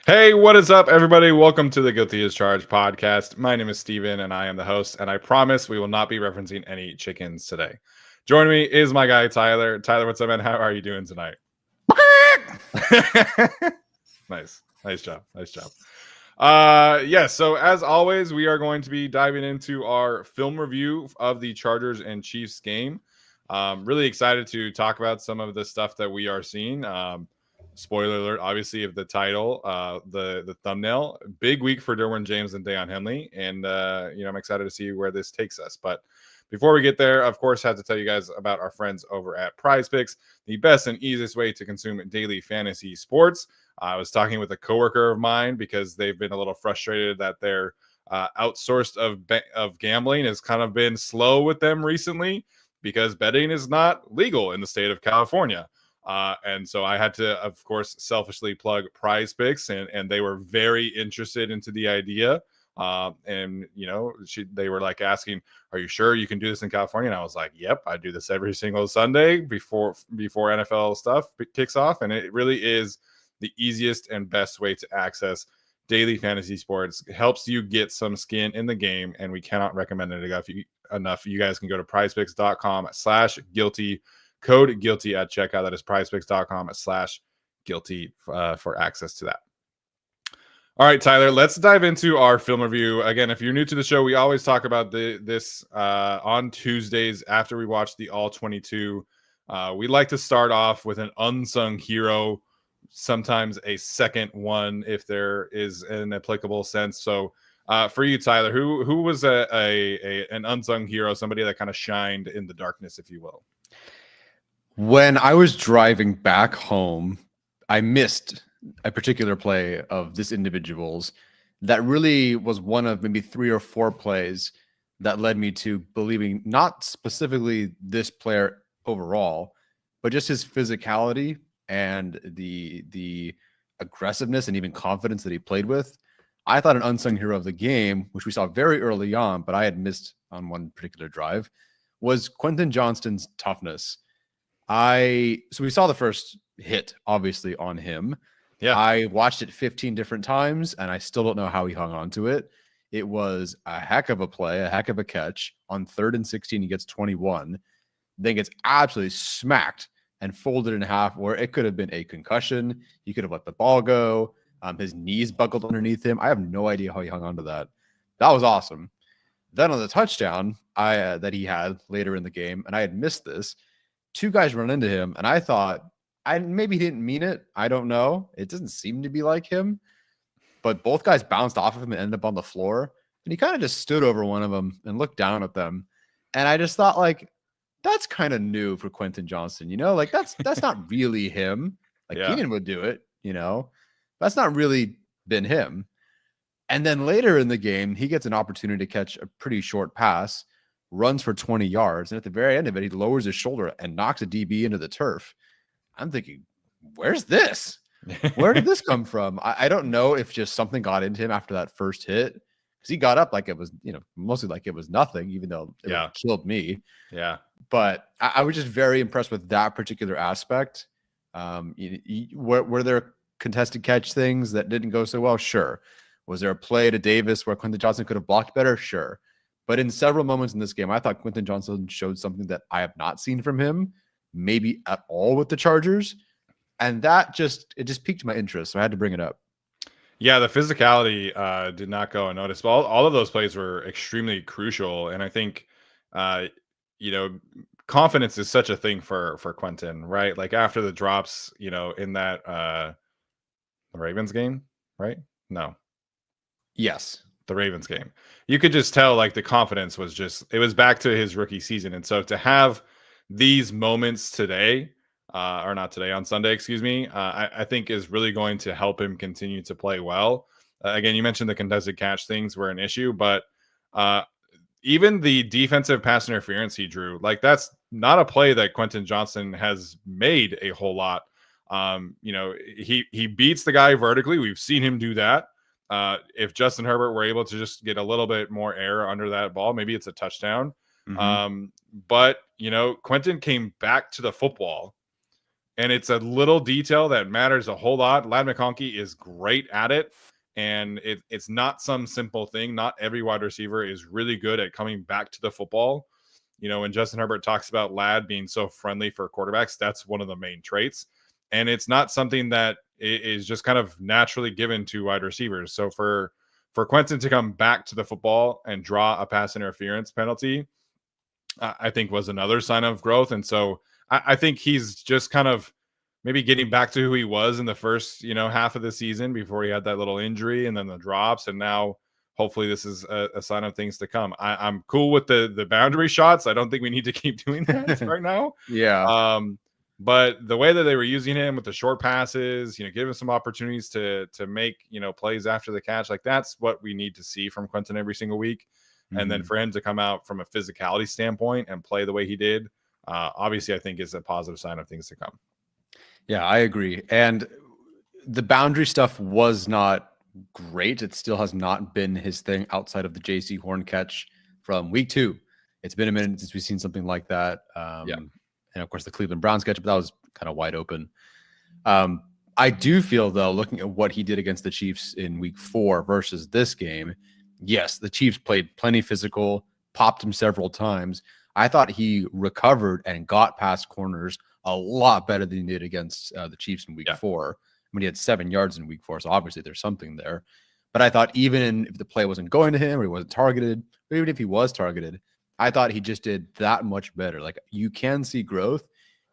Hey, what is up, everybody? Welcome to the Guilty as Charged podcast. My name is Steven, and I am the host, and I promise we will not be referencing any chickens today. Joining me is my guy, Tyler. Tyler, what's up, man? How are you doing tonight? Nice. Nice job. Nice job. So as always, we are going to be diving into our film review of the Chargers and Chiefs game. Really excited to talk about some of the stuff that we are seeing. Spoiler alert, obviously, of the title, the thumbnail. Big week for Derwin James and Daiyan Henley, and I'm excited to see where this takes us. But before we get there, of course, I have to tell you guys about our friends over at Prize Picks, the best and easiest way to consume daily fantasy sports. I was talking with a coworker of mine because they've been a little frustrated that their outsourced of gambling has kind of been slow with them recently because betting is not legal in the state of California. And so I had to, of course, selfishly plug Prize Picks, and they were very interested into the idea. They were like asking, "Are you sure you can do this in California?" And I was like, "Yep, I do this every single Sunday before NFL stuff kicks off, and it really is the easiest and best way to access daily fantasy sports. It helps you get some skin in the game, and we cannot recommend it enough. You guys can go to prizepicks.com/guilty. Code guilty at checkout. That is prizepicks.com/guilty for access to that. All right, Tyler, let's dive into our film review. Again, if you're new to the show, we always talk about this on Tuesdays after we watch the All 22. We like to start off with an unsung hero, sometimes a second one if there is an applicable sense. So for you, Tyler, who was an unsung hero, somebody that kind of shined in the darkness, if you will? When I was driving back home, I missed a particular play of this individual's that really was one of maybe 3 or 4 plays that led me to believing not specifically this player overall, but just his physicality and the aggressiveness and even confidence that he played with. I thought an unsung hero of the game, which we saw very early on, but I had missed on one particular drive, was Quentin Johnston's toughness. So we saw the first hit, obviously, on him. Yeah. I watched it 15 different times, and I still don't know how he hung on to it. It was a heck of a play, a heck of a catch. On 3rd and 16, he gets 21, then gets absolutely smacked and folded in half where it could have been a concussion. He could have let the ball go. His knees buckled underneath him. I have no idea how he hung on to that. That was awesome. Then on the touchdown that he had later in the game, and I had missed this, 2 guys run into him, and I thought, maybe he didn't mean it. I don't know. It doesn't seem to be like him. But both guys bounced off of him and ended up on the floor. And he kind of just stood over one of them and looked down at them. And I just thought, like, that's kind of new for Quentin Johnston. Like that's not really him. Like Keenan would do it, That's not really been him. And then later in the game, he gets an opportunity to catch a pretty short pass, runs for 20 yards, and at the very end of it, he lowers his shoulder and knocks a DB into the turf. I'm thinking, where's this? Where did this come from? I don't know if just something got into him after that first hit, because he got up like it was, mostly like it was nothing, even though it would have killed me. Yeah. But I was just very impressed with that particular aspect. Were there contested catch things that didn't go so well? Sure. Was there a play to Davis where Quentin Johnston could have blocked better? Sure. But in several moments in this game, I thought Quentin Johnston showed something that I have not seen from him, maybe at all with the Chargers. And it just piqued my interest. So I had to bring it up. Yeah, the physicality did not go unnoticed. But all of those plays were extremely crucial. And I think, confidence is such a thing for Quentin, right? Like after the drops, in that the Ravens game, right? No. Yes. The Ravens game. You could just tell like the confidence was it was back to his rookie season. And so to have these moments today, or not today, on Sunday, excuse me, I think is really going to help him continue to play well. Again, you mentioned the contested catch things were an issue, but even the defensive pass interference he drew, like that's not a play that Quentin Johnston has made a whole lot. He beats the guy vertically. We've seen him do that. If Justin Herbert were able to just get a little bit more air under that ball, maybe it's a touchdown. Mm-hmm. But Quentin came back to the football And it's a little detail that matters a whole lot. Ladd McConkey is great at it. And it's not some simple thing. Not every wide receiver is really good at coming back to the football. You know, when Justin Herbert talks about Ladd being so friendly for quarterbacks, that's one of the main traits. And it's not something that is just kind of naturally given to wide receivers. So for Quentin to come back to the football and draw a pass interference penalty, I think was another sign of growth. And so I think he's just kind of maybe getting back to who he was in the first, half of the season before he had that little injury and then the drops. And now hopefully this is a sign of things to come. I'm cool with the boundary shots. I don't think we need to keep doing that right now. Yeah. But the way that they were using him with the short passes, give him some opportunities to make, plays after the catch, like that's what we need to see from Quentin every single week. And then for him to come out from a physicality standpoint and play the way he did, obviously, I think is a positive sign of things to come. Yeah, I agree. And the boundary stuff was not great. It still has not been his thing outside of the JC Horn catch from week 2. It's been a minute since we've seen something like that. And of course, the Cleveland Browns catch, but that was kind of wide open. I do feel, though, looking at what he did against the Chiefs in week 4 versus this game, yes, the Chiefs played plenty physical, popped him several times. I thought he recovered and got past corners a lot better than he did against the Chiefs in week 4. I mean, he had 7 yards in week 4, so obviously there's something there. But I thought even if the play wasn't going to him or he wasn't targeted, or even if he was targeted, I thought he just did that much better. Like, you can see growth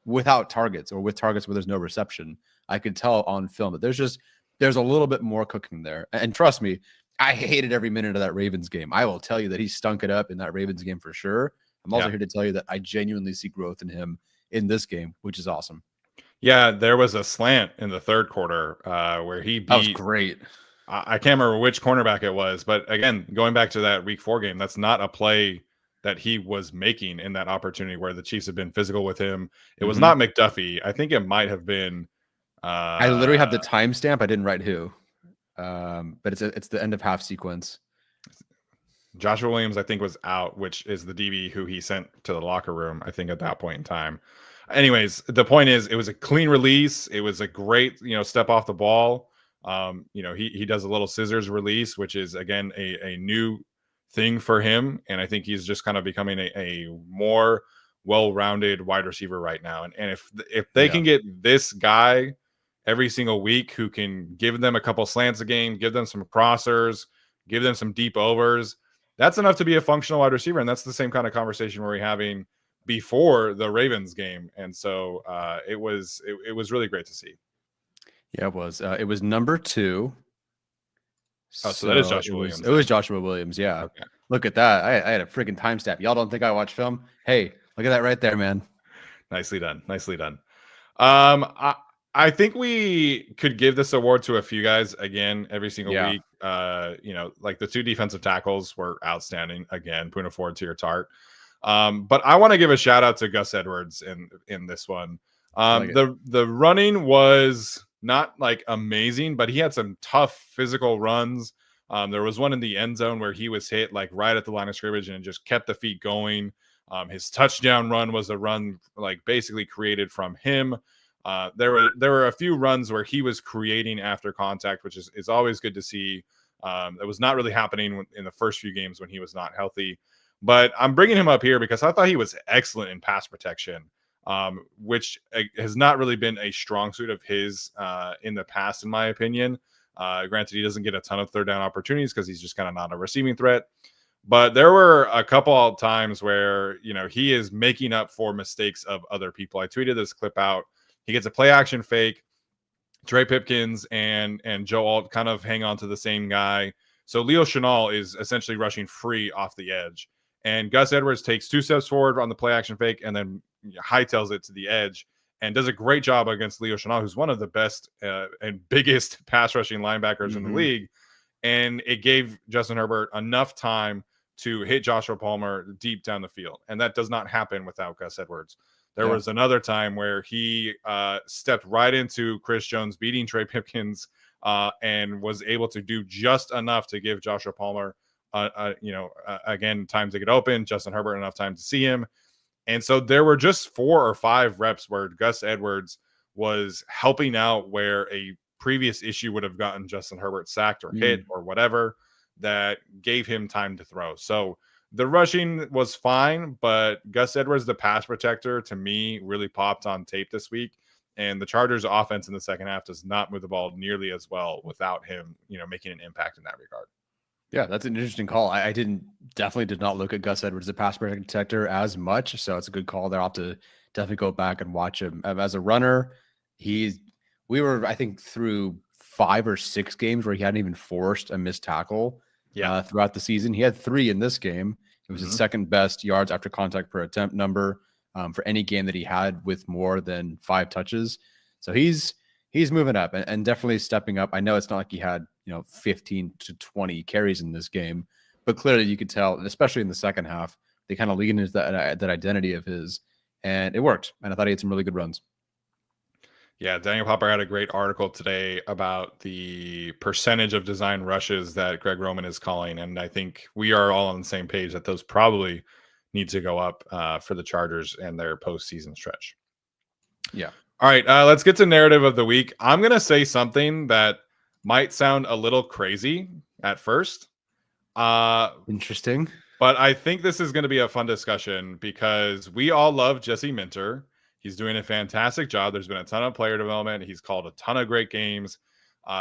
without targets or with targets where there's no reception. I could tell on film that there's a little bit more cooking there. And trust me, I hated every minute of that Ravens game. I will tell you that he stunk it up in that Ravens game for sure. I'm also here to tell you that I genuinely see growth in him in this game, which is awesome. Yeah, there was a slant in the third quarter where he beat. That was great. I can't remember which cornerback it was, but again, going back to that week 4 game, that's not a play that he was making in that opportunity where the Chiefs have been physical with him. It was not McDuffie. I think it might have been. I literally have the timestamp. I didn't write who. But it's the end of half sequence. Joshua Williams, I think, was out, which is the DB who he sent to the locker room, I think, at that point in time. Anyways, the point is, it was a clean release. It was a great, step off the ball. He does a little scissors release, which is, again, a new thing for him. And I think he's just kind of becoming a more well-rounded wide receiver right now. And if they can get this guy every single week who can give them a couple slants a game, give them some crossers, give them some deep overs, that's enough to be a functional wide receiver. And that's the same kind of conversation we're having before the Ravens game. And so it was really great to see. Yeah, it was. It was number 2. Oh, so that is Joshua Williams. It was Joshua Williams, yeah. Okay. Look at that. I had a freaking timestamp. Y'all don't think I watch film? Hey, look at that right there, man. Nicely done. Nicely done. I think we could give this award to a few guys again every single week. Like the 2 defensive tackles were outstanding again. Puna Ford to your tart. But I want to give a shout out to Gus Edwards in this one. The running was not like amazing, but he had some tough physical runs. There was one in the end zone where he was hit like right at the line of scrimmage and just kept the feet going. His touchdown run was a run like basically created from him. There were a few runs where he was creating after contact, which is always good to see. It was not really happening in the first few games when he was not healthy. But I'm bringing him up here because I thought he was excellent in pass protection, which has not really been a strong suit of his in the past, in my opinion. Granted, he doesn't get a ton of third down opportunities because he's just kind of not a receiving threat. But there were a couple of times where, he is making up for mistakes of other people. I tweeted this clip out. He gets a play action fake. Trey Pipkins and Joe Alt kind of hang on to the same guy. So Leo Chenal is essentially rushing free off the edge. And Gus Edwards takes 2 steps forward on the play action fake and then hightails it to the edge and does a great job against Leo Chenal, who's one of the best and biggest pass rushing linebackers in the league. And it gave Justin Herbert enough time to hit Joshua Palmer deep down the field. And that does not happen without Gus Edwards. There was another time where he stepped right into Chris Jones beating Trey Pipkins and was able to do just enough to give Joshua Palmer, again, time to get open, Justin Herbert enough time to see him. And so there were just 4 or 5 reps where Gus Edwards was helping out where a previous issue would have gotten Justin Herbert sacked or hit or whatever, that gave him time to throw. So the rushing was fine, but Gus Edwards, the pass protector, to me really popped on tape this week. And the Chargers offense in the second half does not move the ball nearly as well without him, making an impact in that regard. Yeah, that's an interesting call. I definitely did not look at Gus Edwards, the pass protector, as much. So it's a good call there. I'll have to definitely go back and watch him. As a runner, we were, I think, through 5 or 6 games where he hadn't even forced a missed tackle throughout the season. He had 3 in this game. It was his second best yards after contact per attempt number for any game that he had with more than 5 touches. So he's moving up and definitely stepping up. I know it's not like he had 15 to 20 carries in this game, but clearly you could tell, especially in the second half, they kind of leaned into that identity of his, and it worked. And I thought he had some really good runs. Yeah, Daniel Popper had a great article today about the percentage of design rushes that Greg Roman is calling, and I think we are all on the same page that those probably need to go up for the Chargers and their postseason stretch. Yeah. All right, let's get to narrative of the week. I'm going to say something that might sound a little crazy at first. Interesting. But I think this is going to be a fun discussion because we all love Jesse Minter. He's doing a fantastic job. There's been a ton of player development. He's called a ton of great games.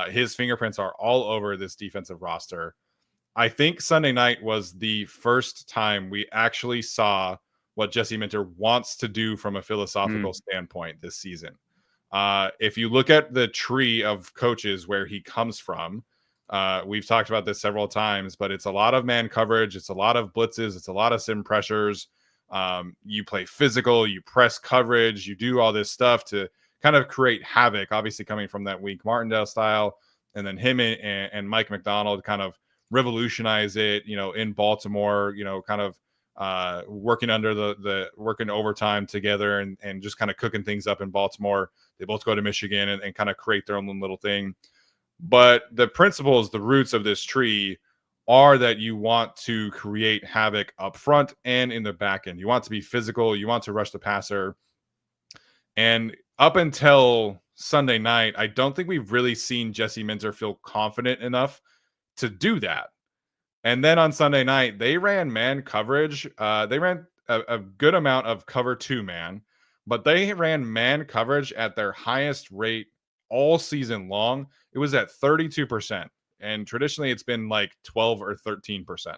His fingerprints are all over this defensive roster. I think Sunday night was the first time we actually saw what Jesse Minter wants to do from a philosophical standpoint this season. If you look at the tree of coaches where he comes from, we've talked about this several times, but it's a lot of man coverage. It's a lot of blitzes. It's a lot of sim pressures. You play physical, you press coverage, you do all this stuff to kind of create havoc, obviously coming from that Wink Martindale style. And then him and Mike McDonald kind of revolutionize it, in Baltimore, kind of working under the working overtime together and just kind of cooking things up in Baltimore. They both go to Michigan and kind of create their own little thing. But the principles, the roots of this tree are that you want to create havoc up front and in the back end. You want to be physical. You want to rush the passer. And up until Sunday night, I don't think we've really seen Jesse Minter feel confident enough to do that. And then on Sunday night, they ran man coverage. They ran a good amount of cover 2 man, but they ran man coverage at their highest rate all season long. It was at 32%. And traditionally it's been like 12 or 13%.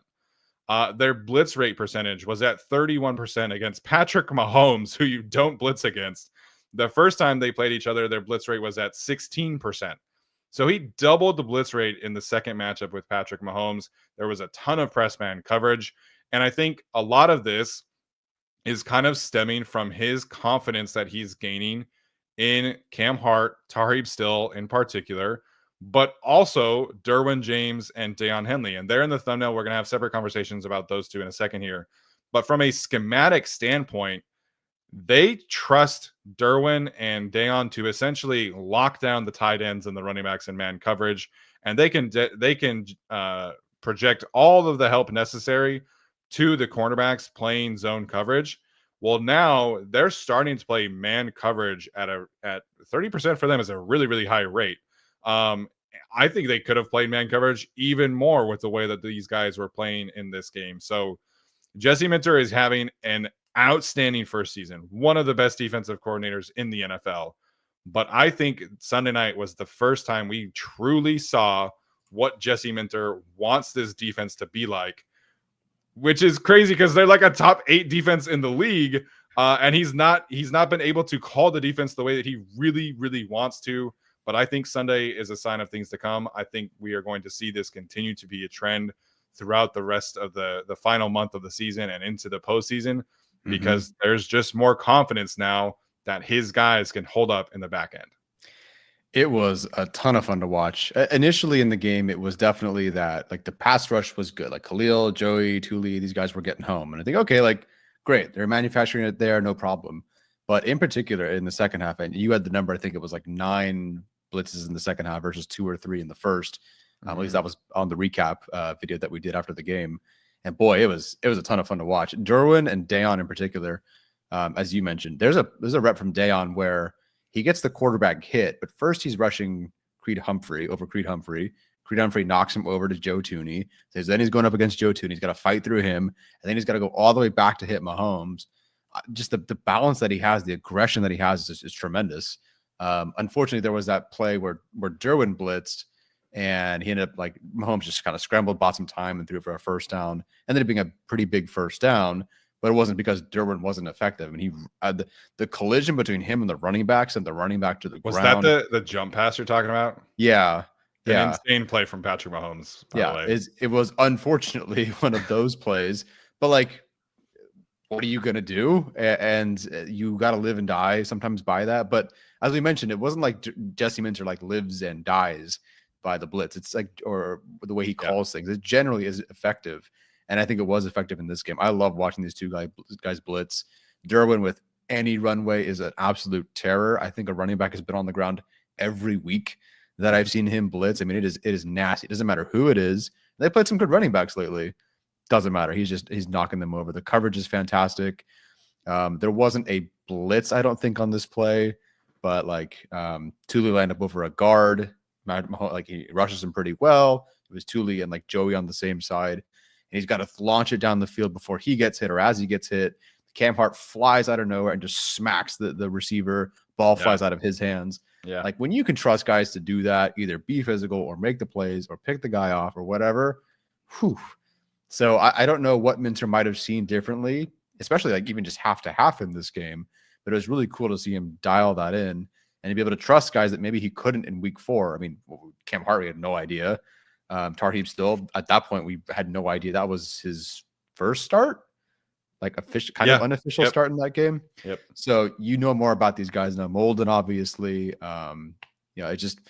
Their blitz rate percentage was at 31% against Patrick Mahomes, who you don't blitz against. The first time they played each other, their blitz rate was at 16%. So he doubled the blitz rate in the second matchup with Patrick Mahomes. There was a ton of press man coverage. And I think a lot of this is kind of stemming from his confidence that he's gaining in Cam Hart, Tarheeb Still in particular, but also Derwin James and Daiyan Henley. And they're in the thumbnail. We're going to have separate conversations about those two in a second here. But from a schematic standpoint, they trust Derwin and Daiyan to essentially lock down the tight ends and the running backs in man coverage. And they can project all of the help necessary to the cornerbacks playing zone coverage. Well, now they're starting to play man coverage at 30% for them is a really, really high rate. I think they could have played man coverage even more with the way that these guys were playing in this game. So Jesse Minter is having an outstanding first season, one of the best defensive coordinators in the NFL. But I think Sunday night was the first time we truly saw what Jesse Minter wants this defense to be like, which is crazy because they're like a top 8 defense in the league. And he's not been able to call the defense the way that he really, really wants to. But I think Sunday is a sign of things to come. I think we are going to see this continue to be a trend throughout the rest of the final month of the season and into the postseason, because there's just more confidence now that his guys can hold up in the back end. It was a ton of fun to watch. Initially in the game, it was definitely that like the pass rush was good. Like Khalil, Joey, Thule, these guys were getting home. And I think, okay, like great. They're manufacturing it there, no problem. But in particular, in the second half, and you had the number, I think it was like 9 blitzes in the second half versus 2 or 3 in the first. At least that was on the recap video that we did after the game. And boy, it was a ton of fun to watch. Derwin and Daiyan in particular, as you mentioned, there's a rep from Daiyan where he gets the quarterback hit, but first he's rushing Creed Humphrey. Creed Humphrey knocks him over to Joe Tooney. So then he's going up against Joe Tooney. He's got to fight through him, and then he's got to go all the way back to hit Mahomes. Just the balance that he has, the aggression that he has is tremendous. Unfortunately, there was that play where Derwin blitzed, and he ended up like Mahomes just kind of scrambled, bought some time, and threw for a first down. Ended up being a pretty big first down, but it wasn't because Derwin wasn't effective. And he the collision between him and the running backs and the running back to the Was ground. that the jump pass you're talking about? Yeah. An insane play from Patrick Mahomes, by the way. It was unfortunately one of those plays, but like, what are you going to do? And you got to live and die sometimes by that. But as we mentioned, it wasn't like Jesse Minter like lives and dies by the blitz. It's like, or the way he calls things. It generally is effective. And I think it was effective in this game. I love watching these two guys blitz. Derwin with any runway is an absolute terror. I think a running back has been on the ground every week that I've seen him blitz. I mean, it is nasty. It doesn't matter who it is. They played some good running backs lately. Doesn't matter. He's knocking them over. The coverage is fantastic. There wasn't a blitz, I don't think, on this play, but like Thule lined up over a guard. Like he rushes him pretty well. It was Thule and like Joey on the same side. And he's got to launch it down the field before he gets hit or as he gets hit. Cam Hart flies out of nowhere and just smacks the receiver. Ball flies out of his hands. Yeah. Like when you can trust guys to do that, either be physical or make the plays or pick the guy off or whatever. Whew. So I don't know what Minter might have seen differently, especially like even just half to half in this game. But it was really cool to see him dial that in and to be able to trust guys that maybe he couldn't in week 4. I mean, Cam Hart, we had no idea. Tarheeb still, at that point, we had no idea that was his first start, like official, kind of unofficial start in that game. Yep. So you know more about these guys now. Molden, obviously. It just,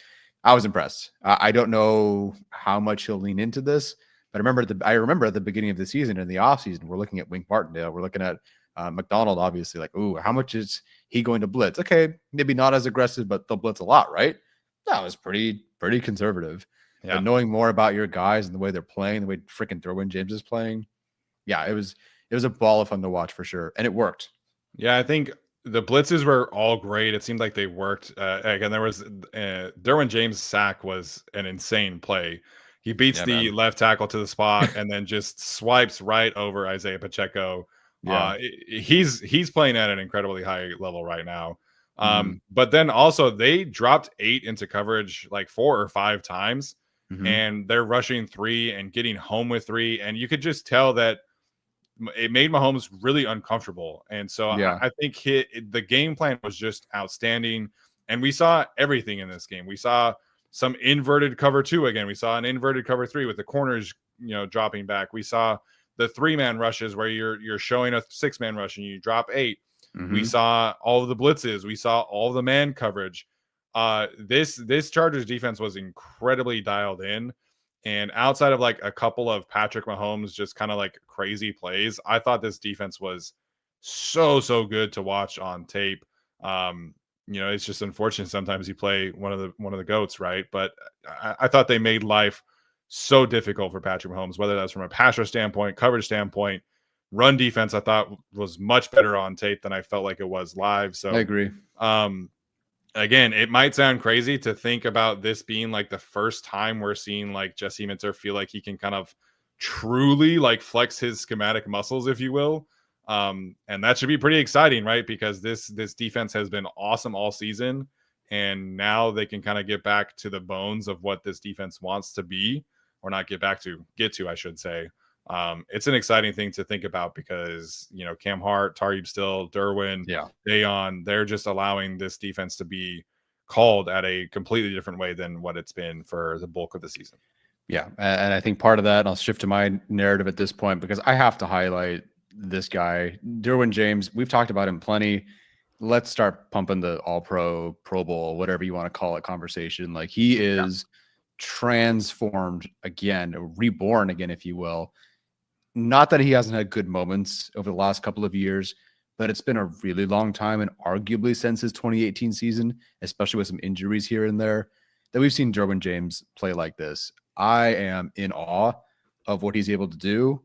I was impressed. I don't know how much he'll lean into this. But I remember at the beginning of the season, in the offseason, we're looking at Wink Martindale. We're looking at McDonald, obviously, like, ooh, how much is he going to blitz? Okay, maybe not as aggressive, but they'll blitz a lot, right? That was pretty conservative. Yeah. But knowing more about your guys and the way they're playing, the way freaking Derwin James is playing, yeah, it was a ball of fun to watch for sure, and it worked. Yeah, I think the blitzes were all great. It seemed like they worked. Again, there was Derwin James' sack was an insane play. He beats the left tackle to the spot and then just swipes right over Isaiah Pacheco. Yeah. He's playing at an incredibly high level right now. But then also they dropped 8 into coverage like 4 or 5 times, and they're rushing 3 and getting home with 3. And you could just tell that it made Mahomes really uncomfortable. And so I think the game plan was just outstanding. And we saw everything in this game. We saw some inverted cover 2 again. We saw an inverted cover 3 with the corners, dropping back. We saw the 3-man rushes where you're showing a 6-man rush and you drop 8. We saw all of the blitzes. We saw all the man coverage. This Chargers defense was incredibly dialed in. And outside of like a couple of Patrick Mahomes just kind of like crazy plays, I thought this defense was so good to watch on tape. It's just unfortunate sometimes you play one of the GOATs, right? But I thought they made life so difficult for Patrick Mahomes, whether that's from a passer standpoint, coverage standpoint, run defense. I thought was much better on tape than I felt like it was live. So I agree. Again, it might sound crazy to think about this being like the first time we're seeing like Jesse Minter feel like he can kind of truly like flex his schematic muscles, if you will. And that should be pretty exciting, right? Because this defense has been awesome all season, and now they can kind of get back to the bones of what this defense wants to be, or not get to, I should say. It's an exciting thing to think about because, Cam Hart, Tarheeb Still, Derwin, Daiyan, they're just allowing this defense to be called at a completely different way than what it's been for the bulk of the season. Yeah. And I think part of that, and I'll shift to my narrative at this point, because I have to highlight this guy, Derwin James. We've talked about him plenty. Let's start pumping the All-Pro, Pro Bowl, whatever you want to call it, conversation. Like he is transformed again, reborn again, if you will. Not that he hasn't had good moments over the last couple of years, but it's been a really long time, and arguably since his 2018 season, especially with some injuries here and there, that we've seen Derwin James play like this. I am in awe of what he's able to do.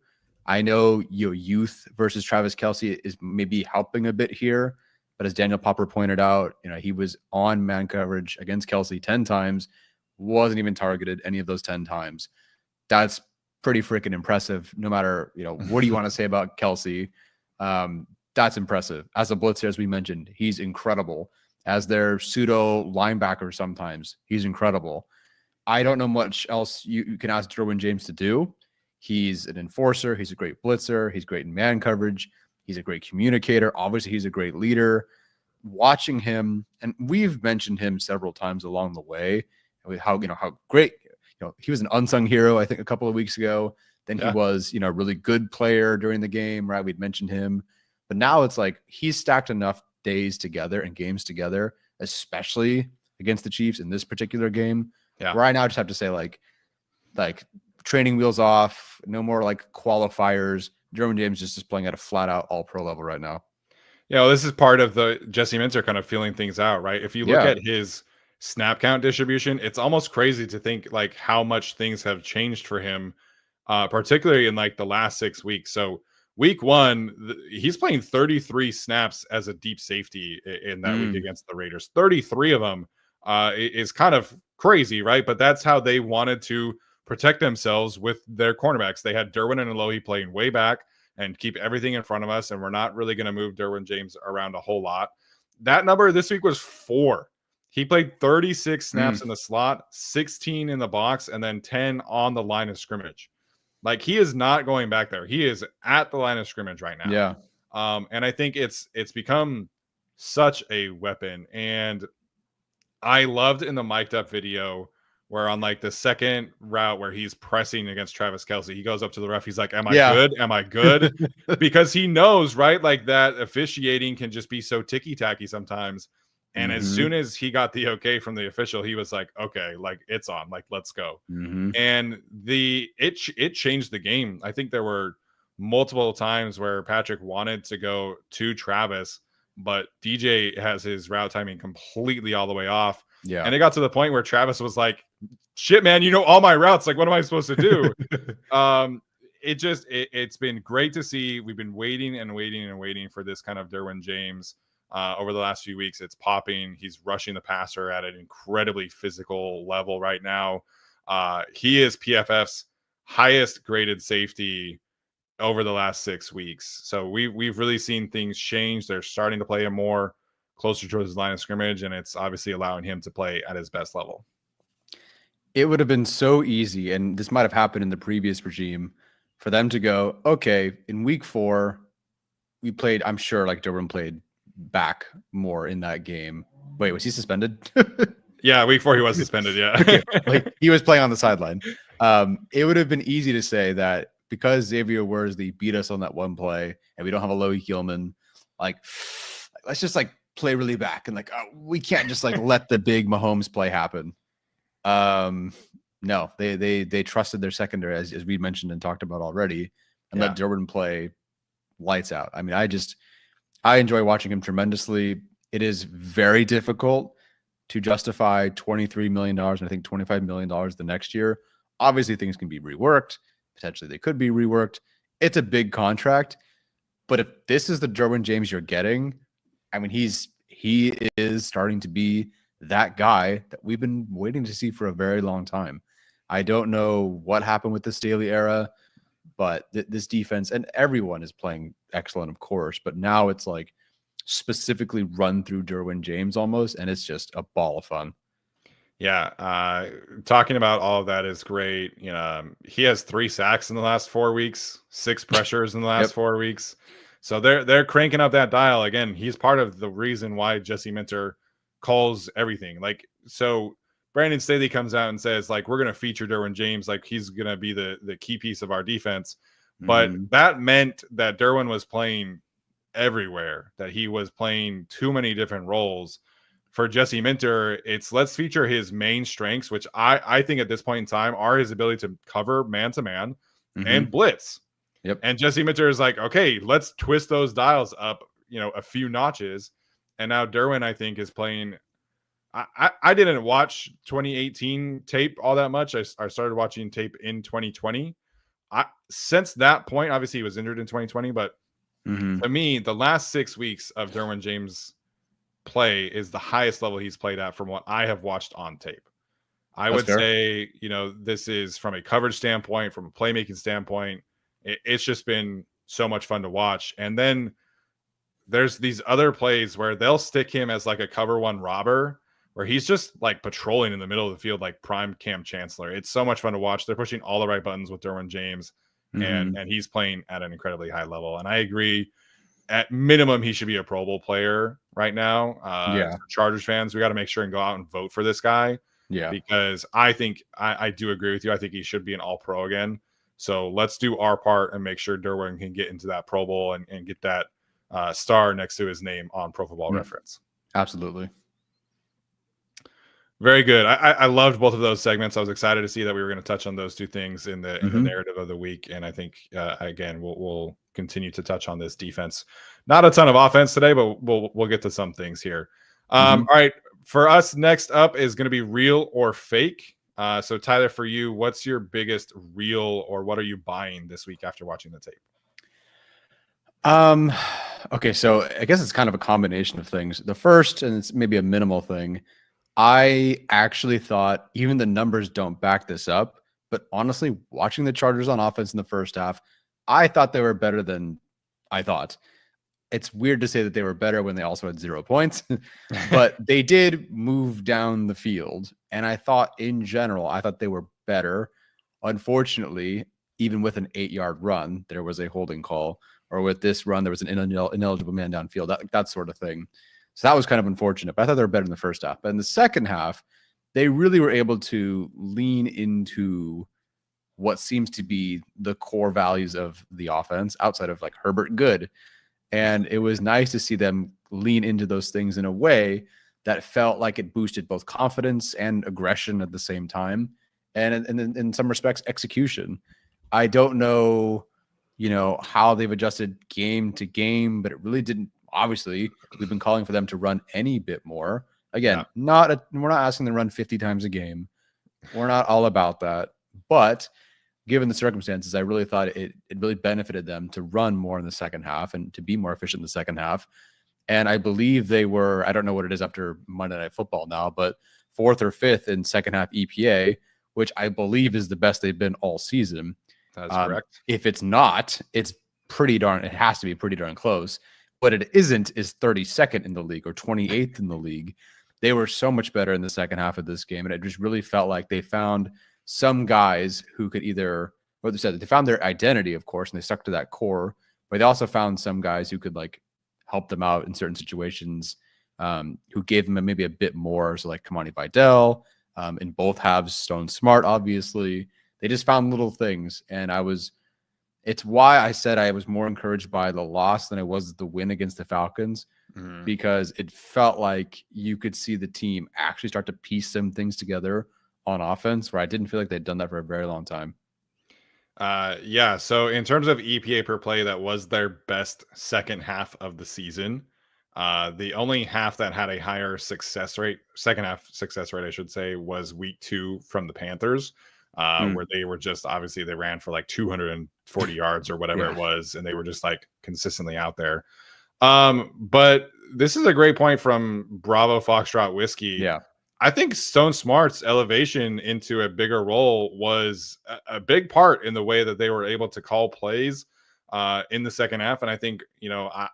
I know youth versus Travis Kelce is maybe helping a bit here, But as Daniel Popper pointed out, he was on man coverage against Kelsey 10 times, wasn't even targeted any of those 10 times. That's pretty freaking impressive. No matter, what do you want to say about Kelsey? That's impressive. As a blitzer, as we mentioned, he's incredible. As their pseudo linebacker sometimes, he's incredible. I don't know much else you can ask Derwin James to do. He's an enforcer. He's a great blitzer. He's great in man coverage. He's a great communicator. Obviously, he's a great leader. Watching him, and we've mentioned him several times along the way, how great. He was an unsung hero, I think, a couple of weeks ago. Then he was, a really good player during the game, right? We'd mentioned him. But now it's like he's stacked enough days together and games together, especially against the Chiefs in this particular game, where I now just have to say, like training wheels off, no more like qualifiers. Derwin James is just playing at a flat out all pro level right now. This is part of the Jesse Minter kind of feeling things out, right? If you look at his snap count distribution, it's almost crazy to think like how much things have changed for him, particularly in like the last 6 weeks. So week 1, he's playing 33 snaps as a deep safety in that week against the Raiders. 33 of them is kind of crazy, right? But that's how they wanted to protect themselves with their cornerbacks. They had Derwin and Alohi playing way back and keep everything in front of us, and we're not really going to move Derwin James around a whole lot. That number this week was 4. He played 36 snaps in the slot, 16 in the box, and then 10 on the line of scrimmage. Like, he is not going back there. He is at the line of scrimmage right now. Yeah. And I think it's become such a weapon. And I loved in the mic'd up video where on like the second route where he's pressing against Travis Kelce, he goes up to the ref. He's like, am I good? Am I good? Because he knows, right? Like that officiating can just be so ticky-tacky sometimes. And as soon as he got the okay from the official, he was like, okay, like it's on, like, let's go. And it changed the game. I think there were multiple times where Patrick wanted to go to Travis, but DJ has his route timing completely all the way off. Yeah. And it got to the point where Travis was like, shit, man, you know all my routes. Like, what am I supposed to do? It's been great to see. We've been waiting and waiting and waiting for this kind of Derwin James over the last few weeks. It's popping. He's rushing the passer at an incredibly physical level right now. He is PFF's highest graded safety over the last 6 weeks. So we've really seen things change. They're starting to play him more closer towards his line of scrimmage, and it's obviously allowing him to play at his best level. It would have been so easy, and this might have happened in the previous regime, for them to go, okay, in week 4, we played, I'm sure like Derwin played back more in that game. Wait, was he suspended? Yeah, week 4 he was suspended. Yeah. Okay. Like, he was playing on the sideline. It would have been easy to say that because Xavier Worsley beat us on that one play and we don't have a Loie Kielman, like, let's just like play really back and like, we can't just like let the big Mahomes play happen. No, they trusted their secondary, as we mentioned and talked about already, and let Derwin play lights out. I mean, I enjoy watching him tremendously. It is very difficult to justify $23 million and I think $25 million the next year. Obviously, things can be reworked. Potentially, they could be reworked. It's a big contract. But if this is the Derwin James you're getting, I mean, he is starting to be that guy that we've been waiting to see for a very long time. I don't know what happened with the Staley era, but this defense, and everyone is playing excellent, of course, but now it's like specifically run through Derwin James almost, and it's just a ball of fun. Yeah, talking about all of that is great. You know, he has 3 sacks in the last 4 weeks, 6 pressures in the last 4 weeks. So they're cranking up that dial again. He's part of the reason why Jesse Minter calls everything. Like, so Brandon Staley comes out and says, like, we're going to feature Derwin James, like he's going to be the key piece of our defense. But that meant that Derwin was playing everywhere, that he was playing too many different roles. For Jesse Minter, it's let's feature his main strengths, which I think at this point in time are his ability to cover man-to-man and blitz. Yep. And Jesse Minter is like, okay, let's twist those dials up, a few notches. And now Derwin, I think, is playing. I didn't watch 2018 tape all that much. I started watching tape in 2020. Since that point, obviously he was injured in 2020, but to me, the last 6 weeks of Derwin James play is the highest level he's played at from what I have watched on tape. I That's would fair. say, this is from a coverage standpoint, from a playmaking standpoint. It's just been so much fun to watch. And then there's these other plays where they'll stick him as like a cover one robber, where he's just like patrolling in the middle of the field like prime Cam Chancellor. It's so much fun to watch. They're pushing all the right buttons with Derwin James, and he's playing at an incredibly high level. And I agree, at minimum, he should be a Pro Bowl player right now. Yeah. Chargers fans, we got to make sure and go out and vote for this guy. Yeah. Because I think I do agree with you. I think he should be an All-Pro again. So let's do our part and make sure Derwin can get into that Pro Bowl and get that star next to his name on Pro Football Reference. Absolutely. Very good. I loved both of those segments. I was excited to see that we were going to touch on those two things in the narrative of the week. And I think, again, we'll continue to touch on this defense. Not a ton of offense today, but we'll get to some things here. All right. For us, next up is going to be real or fake. So, Tyler, for you, what's your biggest real, or what are you buying this week after watching the tape? Okay, so I guess it's kind of a combination of things. The first, and it's maybe a minimal thing, I actually thought, even the numbers don't back this up, but honestly, watching the Chargers on offense in the first half, I thought they were better than I thought. It's weird to say that they were better when they also had 0 points, but they did move down the field. And I thought, in general, I thought they were better. Unfortunately, even with an 8-yard run, there was a holding call, or with this run, there was an ineligible man downfield, that sort of thing. So that was kind of unfortunate, but I thought they were better in the first half. But in the second half, they really were able to lean into what seems to be the core values of the offense outside of like Herbert good. And it was nice to see them lean into those things in a way that felt like it boosted both confidence and aggression at the same time. And in some respects, execution. I don't know, how they've adjusted game to game, but it really didn't. Obviously, we've been calling for them to run any bit more. Again, we're not asking them to run 50 times a game. We're not all about that. But given the circumstances, I really thought it really benefited them to run more in the second half and to be more efficient in the second half. And I believe they were, I don't know what it is after Monday Night Football now, but 4th or 5th in second half EPA, which I believe is the best they've been all season. That's correct. If it's not, it has to be pretty darn close. What it isn't is 32nd in the league or 28th in the league. They were so much better in the second half of this game. And it just really felt like they found some guys who could either, what they said, they found their identity, of course, and they stuck to that core, but they also found some guys who could like help them out in certain situations, who gave them maybe a bit more. So like Kamani Vidal, in both halves, Stone Smart, obviously. They just found little things. And it's why I said I was more encouraged by the loss than I was the win against the Falcons, because it felt like you could see the team actually start to piece some things together on offense, where I didn't feel like they'd done that for a very long time. So in terms of EPA per play, that was their best second half of the season. The only half that had a higher second half success rate, I should say, was week 2 from the Panthers. Where they were just, obviously they ran for like 240 yards or whatever it was, and they were just like consistently out there. But this is a great point from Bravo Foxtrot Whiskey. Yeah. I think Stone Smart's elevation into a bigger role was a big part in the way that they were able to call plays in the second half. And I think,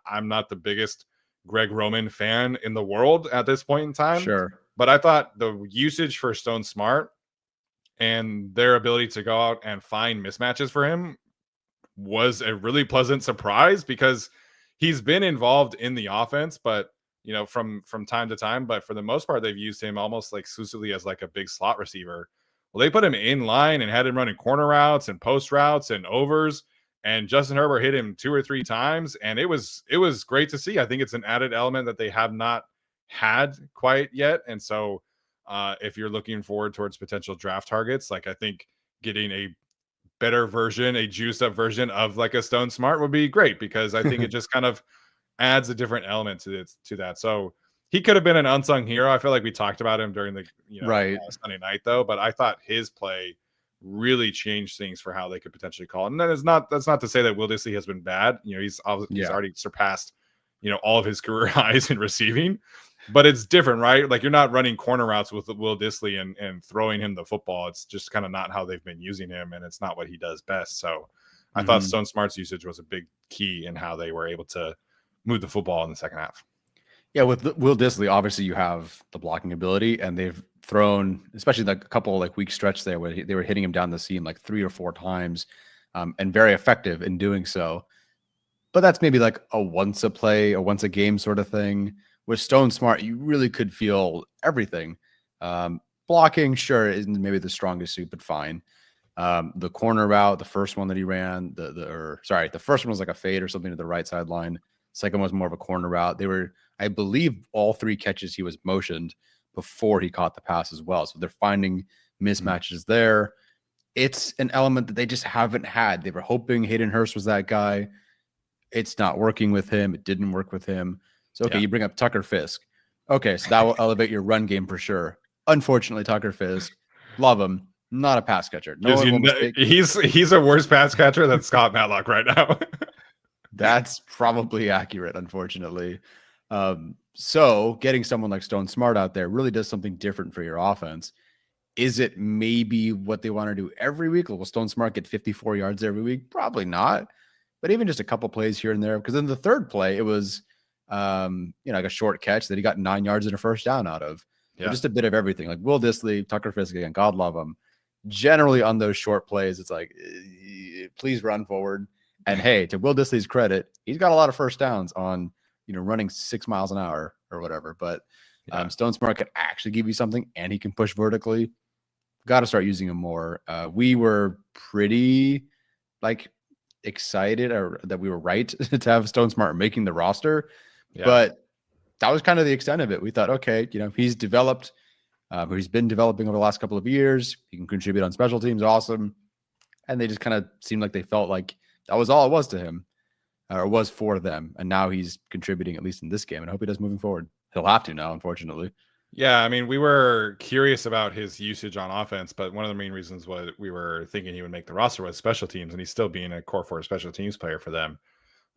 I'm not the biggest Greg Roman fan in the world at this point in time. Sure. But I thought the usage for Stone Smart and their ability to go out and find mismatches for him was a really pleasant surprise, because he's been involved in the offense, but from time to time, but for the most part, they've used him almost like exclusively as like a big slot receiver. Well, they put him in line and had him running corner routes and post routes and overs, and Justin Herbert hit him 2 or 3 times. And it was great to see. I think it's an added element that they have not had quite yet. And so if you're looking forward towards potential draft targets, like I think getting a better version, a juiced up version of like a Stone Smart would be great, because I think it just kind of adds a different element to that. So he could have been an unsung hero. I feel like we talked about him during the Sunday night though, but I thought his play really changed things for how they could potentially call. And that's not to say that Will Dissly has been bad. He's already surpassed all of his career highs in receiving. But it's different, right? Like you're not running corner routes with Will Dissly and throwing him the football. It's just kind of not how they've been using him, and it's not what he does best. So I thought Stone Smart's usage was a big key in how they were able to move the football in the second half. Yeah, with Will Dissly, obviously you have the blocking ability, and they've thrown, especially like a couple like week stretch there where they were hitting him down the seam like 3 or 4 times, and very effective in doing so. But that's maybe like a once a play, a once a game sort of thing. With Stone Smart, you really could feel everything. Blocking, sure, isn't maybe the strongest suit, but fine. The corner route, the first one that he ran, the first one was like a fade or something to the right sideline. Second one was more of a corner route. They were, I believe, all 3 catches he was motioned before he caught the pass as well. So they're finding mismatches there. It's an element that they just haven't had. They were hoping Hayden Hurst was that guy. It's not working with him. It didn't work with him. So, okay, you bring up Tucker Fisk. Okay, so that will elevate your run game for sure. Unfortunately, Tucker Fisk, love him, not a pass catcher. No one will mistake. He's a worse pass catcher than Scott Matlock right now. That's probably accurate, unfortunately. So getting someone like Stone Smart out there really does something different for your offense. Is it maybe what they want to do every week? Will Stone Smart get 54 yards every week? Probably not. But even just a couple plays here and there, because in the third play, it was like a short catch that he got 9 yards and a first down out of. Yeah. So just a bit of everything. Like Will Dissly, Tucker Fisk, again, God love him. Generally on those short plays, it's like, please run forward. And hey, to Will Dissly's credit, he's got a lot of first downs on, running 6 miles an hour or whatever. But Stone Smart can actually give you something, and he can push vertically. Got to start using him more. We were pretty excited that we were right to have Stone Smart making the roster. But that was kind of the extent of it. We thought, okay, he's developed, he's been developing over the last couple of years. He can contribute on special teams. Awesome. And they just kind of seemed like they felt like that was all it was to him, or was for them. And now he's contributing, at least in this game. And I hope he does moving forward. He'll have to now, unfortunately. Yeah, I mean, we were curious about his usage on offense, but one of the main reasons was we were thinking he would make the roster was special teams, and he's still being a core 4 special teams player for them.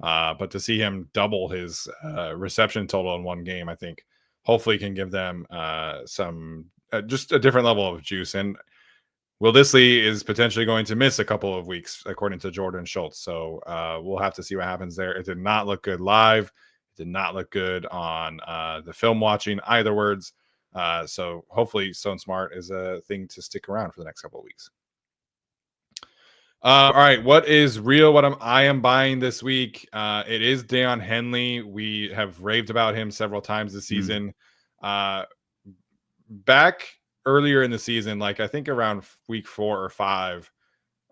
But to see him double his reception total in one game, I think hopefully can give them just a different level of juice. And Will Dissly is potentially going to miss a couple of weeks, according to Jordan Schultz. So we'll have to see what happens there. It did not look good live. It did not look good on the film watching, either words. So hopefully Stone Smart is a thing to stick around for the next couple of weeks. All right, what is real? What I am buying this week? It is Daiyan Henley. We have raved about him several times this season. Back earlier in the season, I think around week 4 or 5,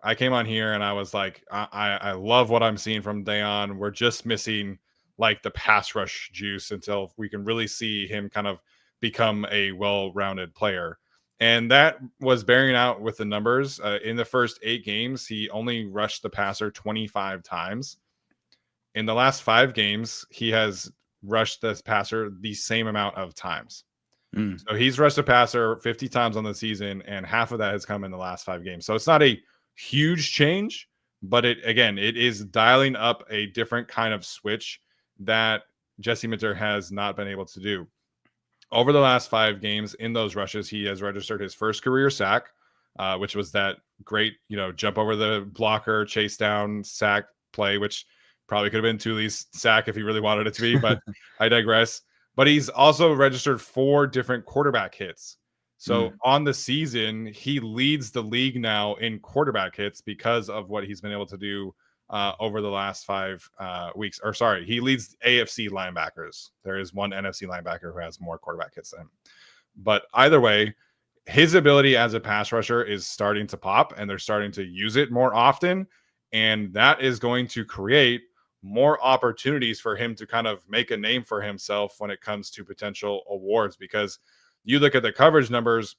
I came on here and I was like, I love what I'm seeing from Daiyan. We're just missing the pass rush juice until we can really see him kind of become a well-rounded player. And that was bearing out with the numbers. In the first 8 games, he only rushed the passer 25 times. In the last 5 games, he has rushed the passer the same amount of times. So he's rushed the passer 50 times on the season, and half of that has come in the last 5 games. So it's not a huge change, but it is dialing up a different kind of switch that Jesse Minter has not been able to do. Over the last 5 games, in those rushes, he has registered his first career sack, which was that great, jump over the blocker, chase down sack play, which probably could have been Thule's sack if he really wanted it to be, but I digress. But he's also registered 4 different quarterback hits. So on the season, he leads the league now in quarterback hits because of what he's been able to do over the last 5 weeks. Or sorry, he leads AFC linebackers. There is one NFC linebacker who has more quarterback hits than him. But either way, his ability as a pass rusher is starting to pop, and they're starting to use it more often. And that is going to create more opportunities for him to kind of make a name for himself when it comes to potential awards, because you look at the coverage numbers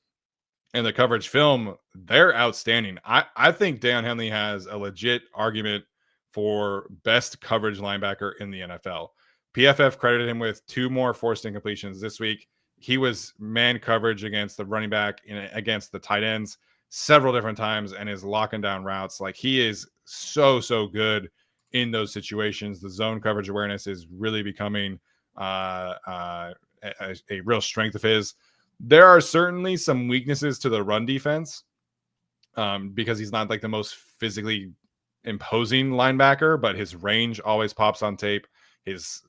and the coverage film, they're outstanding. I think Daiyan Henley has a legit argument for best coverage linebacker in the NFL. PFF credited him with 2 more forced incompletions this week. He was man coverage against the running back, against the tight ends several different times, and is locking down routes. He is so good in those situations. The zone coverage awareness is really becoming a real strength of his. There are certainly some weaknesses to the run defense because he's not like the most physically imposing linebacker, but his range always pops on tape. His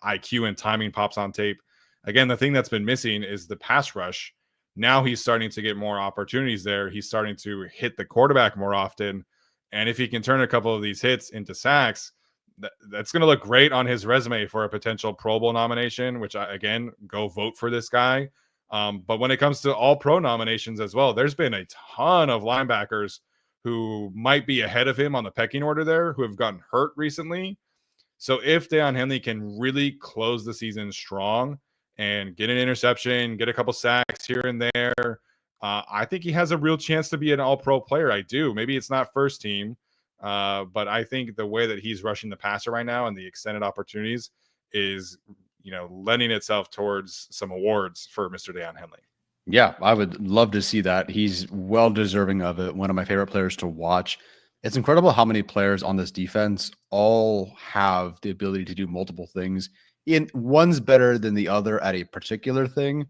IQ and timing pops on tape. Again, the thing that's been missing is the pass rush. Now he's starting to get more opportunities there. He's starting to hit the quarterback more often. And if he can turn a couple of these hits into sacks, that's going to look great on his resume for a potential Pro Bowl nomination, which again, go vote for this guy. But when it comes to all pro nominations as well, there's been a ton of linebackers who might be ahead of him on the pecking order there, who have gotten hurt recently. So if Daiyan Henley can really close the season strong and get an interception, get a couple sacks here and there, I think he has a real chance to be an all-pro player. I do. Maybe it's not first team, but I think the way that he's rushing the passer right now and the extended opportunities is, lending itself towards some awards for Mr. Daiyan Henley. Yeah, I would love to see that. He's well deserving of it. One of my favorite players to watch. It's incredible how many players on this defense all have the ability to do multiple things. One's better than the other at a particular thing,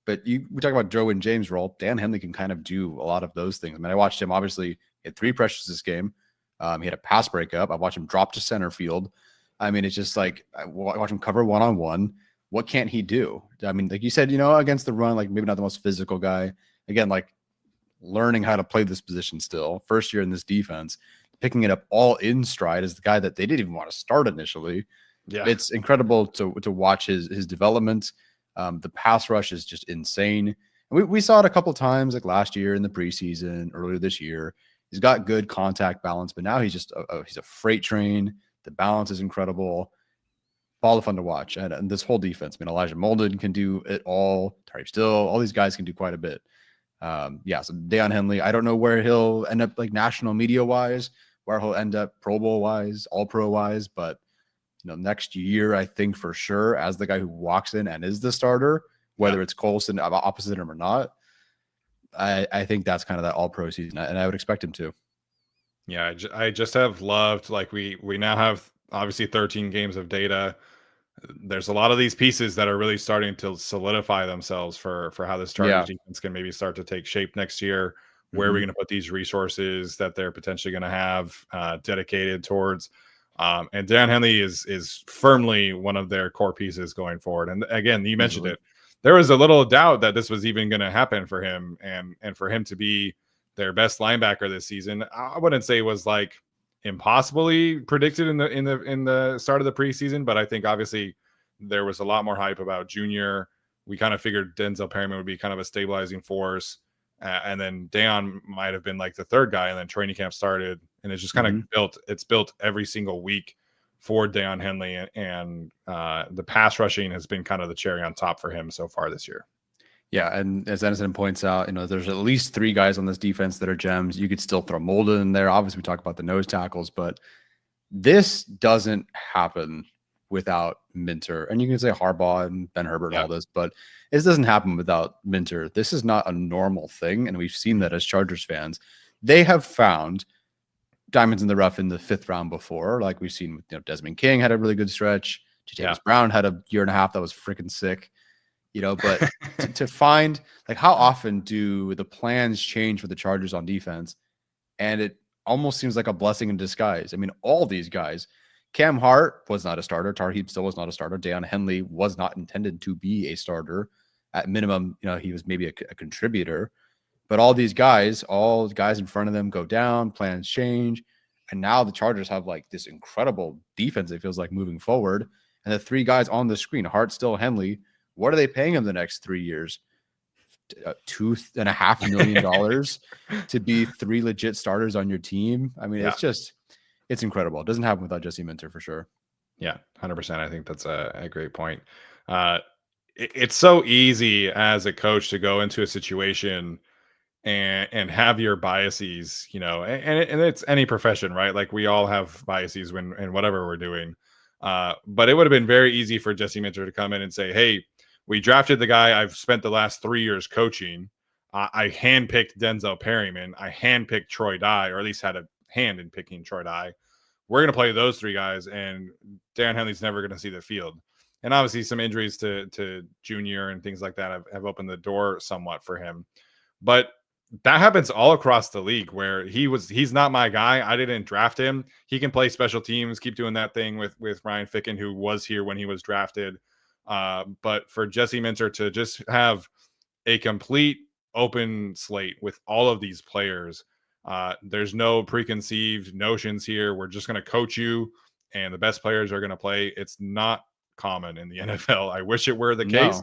but we talk about Derwin James' role. Daiyan Henley can kind of do a lot of those things. I mean, I watched him, obviously, he had 3 pressures this game. He had a pass breakup. I watched him drop to center field. I mean, it's just like, I watch him cover one-on-one. What can't he do? I mean, like you said, against the run, like maybe not the most physical guy. Again, like learning how to play this position still. First year in this defense, picking it up all in stride as the guy that they didn't even want to start initially. Yeah, it's incredible to watch his development. The pass rush is just insane. And we saw it a couple times, like last year in the preseason, earlier this year. He's got good contact balance, but now he's just he's a freight train. The balance is incredible. All the fun to watch. And this whole defense, I mean, Elijah Molden can do it all. Tariq Still, all these guys can do quite a bit. So Daiyan Henley, I don't know where he'll end up like national media wise, where he'll end up Pro Bowl wise, all pro wise, but next year, I think for sure, as the guy who walks in and is the starter, whether it's Colson opposite him or not, I think that's kind of that all pro season, and I would expect him to. Yeah, I just have loved, like we now have obviously 13 games of data. There's a lot of these pieces that are really starting to solidify themselves for how this Chargers defense can maybe start to take shape next year. Where are we going to put these resources that they're potentially going to have dedicated towards? And Daiyan Henley is firmly one of their core pieces going forward. And again, you mentioned it. There was a little doubt that this was even going to happen for him, and for him to be their best linebacker this season. I wouldn't say it was like impossibly predicted in the start of the preseason, but I think obviously there was a lot more hype about Junior. We kind of figured Denzel Perryman would be kind of a stabilizing force, and then Daiyan might have been like the third guy, and then training camp started, and it's just kind of built every single week for Daiyan Henley, and the pass rushing has been kind of the cherry on top for him so far this year. Yeah, and as Edison points out, there's at least 3 guys on this defense that are gems. You could still throw Molden in there. Obviously, we talk about the nose tackles, but this doesn't happen without Minter. And you can say Harbaugh and Ben Herbert and all this, but it doesn't happen without Minter. This is not a normal thing, and we've seen that as Chargers fans. They have found diamonds in the rough in the 5th round before, like we've seen with Desmond King had a really good stretch. James Brown had a year and a half that was freaking sick. But to find, like, how often do the plans change for the Chargers on defense? And it almost seems like a blessing in disguise. I mean, all these guys, Cam Hart was not a starter. Tarheeb still was not a starter. Daiyan Henley was not intended to be a starter. At minimum, he was maybe a contributor. But all these guys, all the guys in front of them go down, plans change. And now the Chargers have like this incredible defense, it feels like, moving forward. And the 3 guys on the screen, Hart, Still, Henley, what are they paying him the next 3 years? $2.5 million to be 3 legit starters on your team. I mean, it's incredible. It doesn't happen without Jesse Minter for sure. Yeah, 100%. I think that's a great point. It's so easy as a coach to go into a situation and have your biases, and it's any profession, right? Like we all have biases in whatever we're doing. But it would have been very easy for Jesse Minter to come in and say, hey, we drafted the guy I've spent the last 3 years coaching. I handpicked Denzel Perryman. I handpicked Troy Dye, or at least had a hand in picking Troy Dye. We're going to play those 3 guys, and Daiyan Henley's never going to see the field. And obviously some injuries to Junior and things like that have opened the door somewhat for him. But that happens all across the league where he's not my guy. I didn't draft him. He can play special teams, keep doing that thing with Ryan Ficken, who was here when he was drafted. But for Jesse Minter to just have a complete open slate with all of these players, there's no preconceived notions here. We're just going to coach you, and the best players are going to play. It's not common in the NFL. I wish it were the case.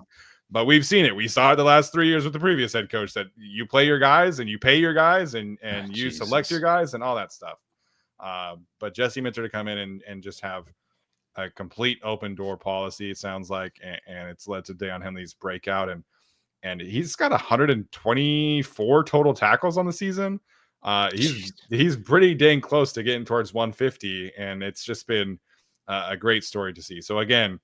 But we've seen it. We saw it the last 3 years with the previous head coach that you play your guys and you pay your guys and you select your guys and all that stuff. But Jesse Minter to come in and just have a complete open door policy, it sounds like, and it's led to Daiyan Henley's breakout. And he's got 124 total tackles on the season. He's pretty dang close to getting towards 150, and it's just been a great story to see. So again,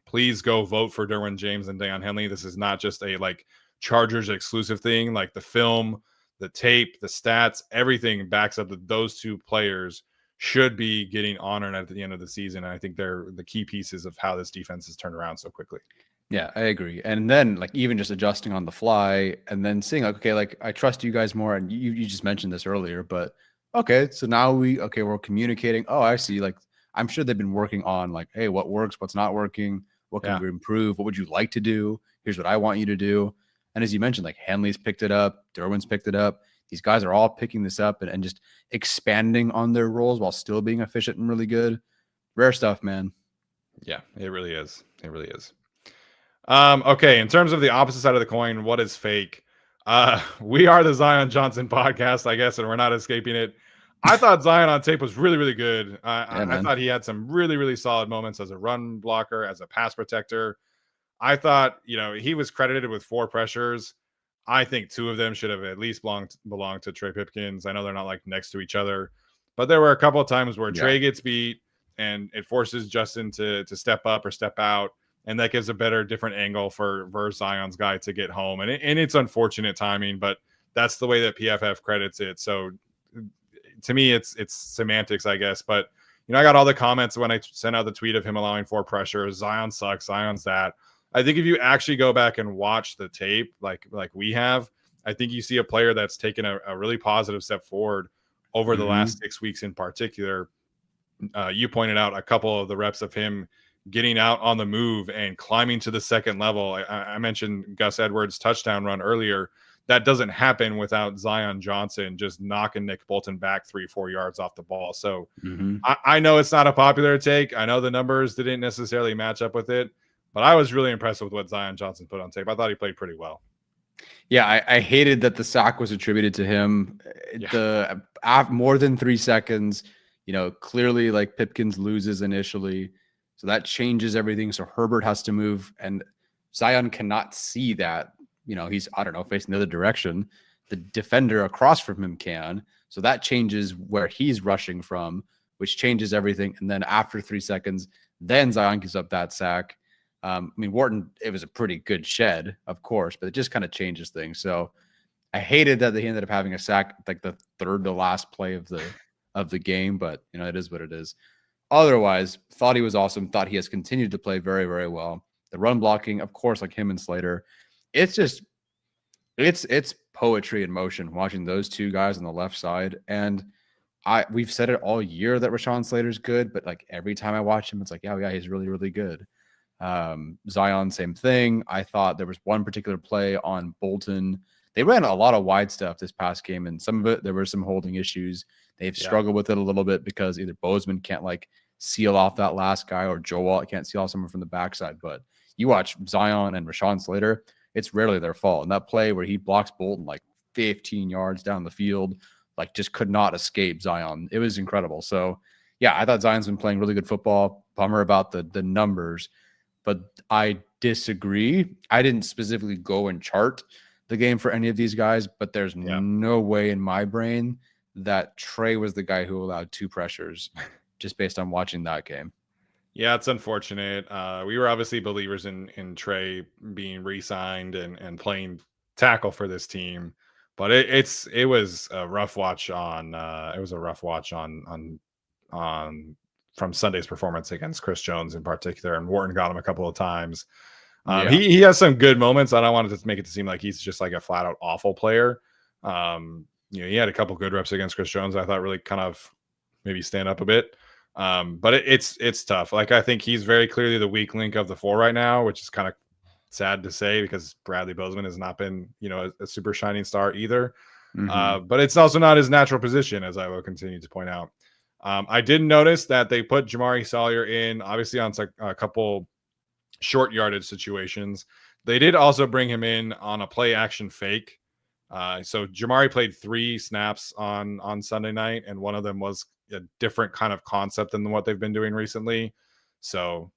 please go vote for Derwin James and Daiyan Henley. This is not just a like Chargers exclusive thing. Like the film, the tape, the stats, everything backs up that those two players should be getting honored at the end of the season. And I think they're the key pieces of how this defense has turned around so quickly. Yeah, I agree. And then like even just adjusting on the fly and then seeing like, okay, like I trust you guys more. And you just mentioned this earlier, but okay, so now we're communicating. Oh, I see. Like I'm sure they've been working on like, hey, what works, what's not working. What can we improve? What would you like to do? Here's what I want you to do. And as you mentioned, like Henley's picked it up. Derwin's picked it up. These guys are all picking this up and just expanding on their roles while still being efficient and really good. Rare stuff, man. Yeah, it really is. It really is. Okay, in terms of the opposite side of the coin, what is fake? We are the Zion Johnson podcast, I guess, and we're not escaping it. I thought Zion on tape was really, really good. I thought he had some really, really solid moments as a run blocker, as a pass protector. I thought, he was credited with 4 pressures. I think 2 of them should have at least belonged to Trey Pipkins. I know they're not like next to each other, but there were a couple of times where Trey gets beat and it forces Justin to step up or step out. And that gives a better, different angle for Zion's guy to get home. And it's unfortunate timing, but that's the way that PFF credits it. So to me, it's semantics, I guess. But, I got all the comments when I sent out the tweet of him allowing 4 pressures. Zion sucks. Zion's that. I think if you actually go back and watch the tape like we have, I think you see a player that's taken a really positive step forward over the last 6 weeks in particular. You pointed out a couple of the reps of him getting out on the move and climbing to the second level. I mentioned Gus Edwards' touchdown run earlier. That doesn't happen without Zion Johnson just knocking Nick Bolton back 3-4 yards off the ball. So I know it's not a popular take. I know the numbers didn't necessarily match up with it, but I was really impressed with what Zion Johnson put on tape. I thought he played pretty well. Yeah, I hated that the sack was attributed to him. The more than 3 seconds, clearly like Pipkins loses initially. So that changes everything. So Herbert has to move, and Zion cannot see that. He's, I don't know, facing the other direction. The defender across from him can. So that changes where he's rushing from, which changes everything. And then after 3 seconds, then Zion gives up that sack. Wharton, it was a pretty good shed, of course, but it just kind of changes things. So I hated that they ended up having a sack like the third to last play of the game, but it is what it is. Otherwise, thought he was awesome. Thought he has continued to play very, very well. The run blocking, of course, like him and Slater, it's just it's poetry in motion watching those 2 guys on the left side. And we've said it all year that Rashawn Slater's good, but like every time I watch him, it's like, yeah, he's really, really good. Zion, same thing. I thought there was one particular play on Bolton. They ran a lot of wide stuff this past game, and some of it there were some holding issues. They've struggled with it a little bit because either Bozeman can't like seal off that last guy, or Joe Walt can't seal off someone from the backside. But you watch Zion and Rashawn Slater, it's rarely their fault. And that play where he blocks Bolton like 15 yards down the field, like just could not escape Zion. It was incredible. So yeah, I thought Zion's been playing really good football. Bummer about the numbers, but I disagree. I didn't specifically go and chart the game for any of these guys, but there's no way in my brain that Trey was the guy who allowed 2 pressures just based on watching that game. Yeah, it's unfortunate. We were obviously believers in Trey being re-signed and playing tackle for this team, but it was a rough watch on from Sunday's performance against Chris Jones in particular, and Wharton got him a couple of times. Yeah. He has some good moments. I don't want to make it to seem like he's just like a flat out awful player. He had a couple good reps against Chris Jones. I thought really kind of maybe stand up a bit. But it's tough. Like, I think he's very clearly the weak link of the four right now, which is kind of sad to say because Bradley Bozeman has not been, a super shining star either. But it's also not his natural position, as I will continue to point out. I did notice that they put Jamari Sawyer in, obviously, on a couple short yardage situations. They did also bring him in on a play action fake. So Jamari played 3 snaps on Sunday night, and one of them was a different kind of concept than what they've been doing recently. So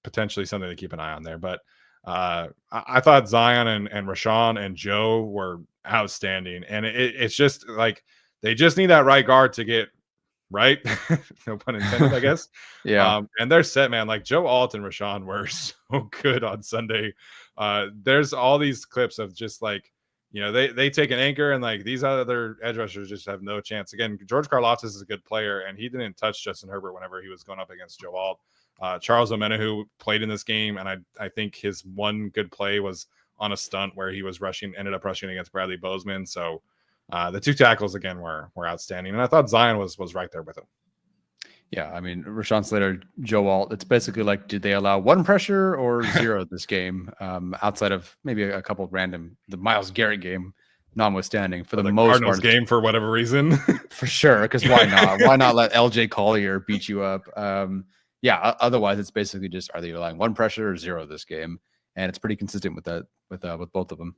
potentially something to keep an eye on there. But I thought Zion and Rashawn and Joe were outstanding. And it's just like they just need that right guard to get right. No pun intended, I guess. Yeah. And they're set, man. Like Joe Alt and Rashawn were so good on Sunday. There's all these clips of just like, they take an anchor and like these other edge rushers just have no chance. Again, George Karlaftis is a good player, and he didn't touch Justin Herbert whenever he was going up against Joe Alt. Charles Omenihu played in this game, and I think his one good play was on a stunt where he was ended up rushing against Bradley Bozeman. So the 2 tackles again were outstanding, and I thought Zion was right there with him. Yeah, I mean, Rashawn Slater, Joe Alt, it's basically like, did they allow 1 pressure or 0 this game? Outside of maybe a couple of the Myles Garrett game, notwithstanding, for the most Cardinals part, game for whatever reason. for sure, because why not? Why not let LJ Collier beat you up? Otherwise, it's basically just, are they allowing 1 pressure or 0 this game? And it's pretty consistent with that, with both of them.